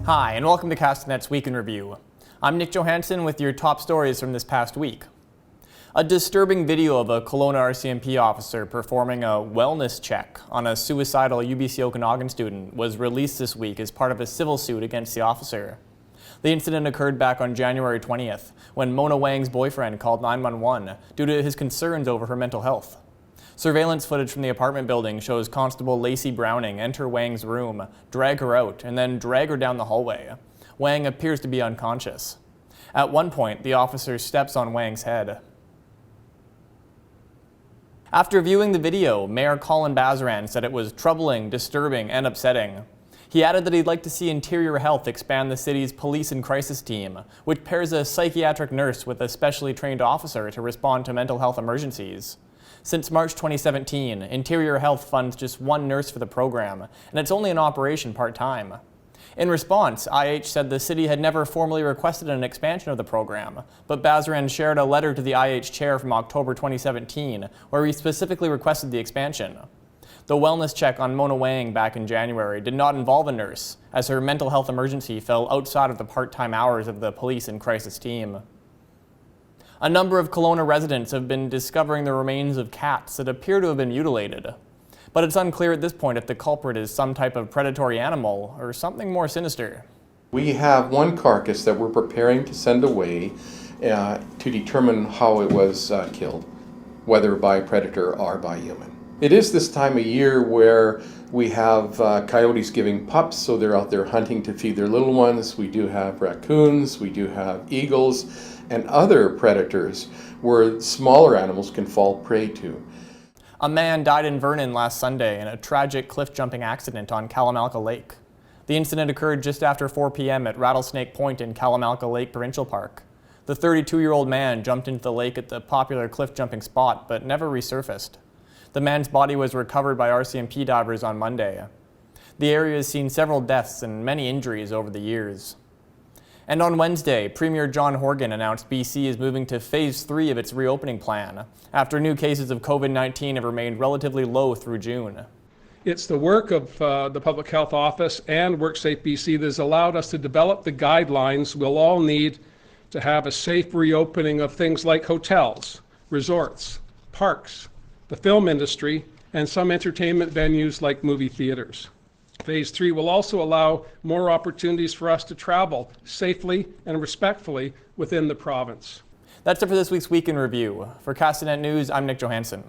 Hi, and welcome to Castanet's Week in Review. I'm Nich Johansen with your top stories from this past week. A disturbing video of a Kelowna RCMP officer performing a wellness check on a suicidal UBC Okanagan student was released this week as part of a civil suit against the officer. The incident occurred back on January 20th, when Mona Wang's boyfriend called 911 due to his concerns over her mental health. Surveillance footage from the apartment building shows Constable Lacey Browning enter Wang's room, drag her out, and then drag her down the hallway. Wang appears to be unconscious. At one point, the officer steps on Wang's head. After viewing the video, Mayor Colin Bazaran said it was troubling, disturbing, and upsetting. He added that he'd like to see Interior Health expand the city's police and crisis team, which pairs a psychiatric nurse with a specially trained officer to respond to mental health emergencies. Since March 2017, Interior Health funds just one nurse for the program, and it's only in operation part-time. In response, IH said the city had never formally requested an expansion of the program, but Bazaran shared a letter to the IH chair from October 2017, where he specifically requested the expansion. The wellness check on Mona Wang back in January did not involve a nurse, as her mental health emergency fell outside of the part-time hours of the police and crisis team. A number of Kelowna residents have been discovering the remains of cats that appear to have been mutilated. But it's unclear at this point if the culprit is some type of predatory animal or something more sinister. We have one carcass that we're preparing to send away to determine how it was killed, whether by predator or by human. It is this time of year where we have coyotes giving pups, so they're out there hunting to feed their little ones. We do have raccoons, we do have eagles, and other predators where smaller animals can fall prey to. A man died in Vernon last Sunday in a tragic cliff-jumping accident on Kalamalka Lake. The incident occurred just after 4 p.m. at Rattlesnake Point in Kalamalka Lake Provincial Park. The 32-year-old man jumped into the lake at the popular cliff-jumping spot, but never resurfaced. The man's body was recovered by RCMP divers on Monday. The area has seen several deaths and many injuries over the years. And on Wednesday, Premier John Horgan announced BC is moving to Phase 3 of its reopening plan, after new cases of COVID-19 have remained relatively low through June. It's the work of the Public Health Office and WorkSafe BC that has allowed us to develop the guidelines we'll all need to have a safe reopening of things like hotels, resorts, parks, the film industry, and some entertainment venues like movie theaters. Phase 3 will also allow more opportunities for us to travel safely and respectfully within the province. That's it for this week's Week in Review. For Castanet News, I'm Nich Johansen.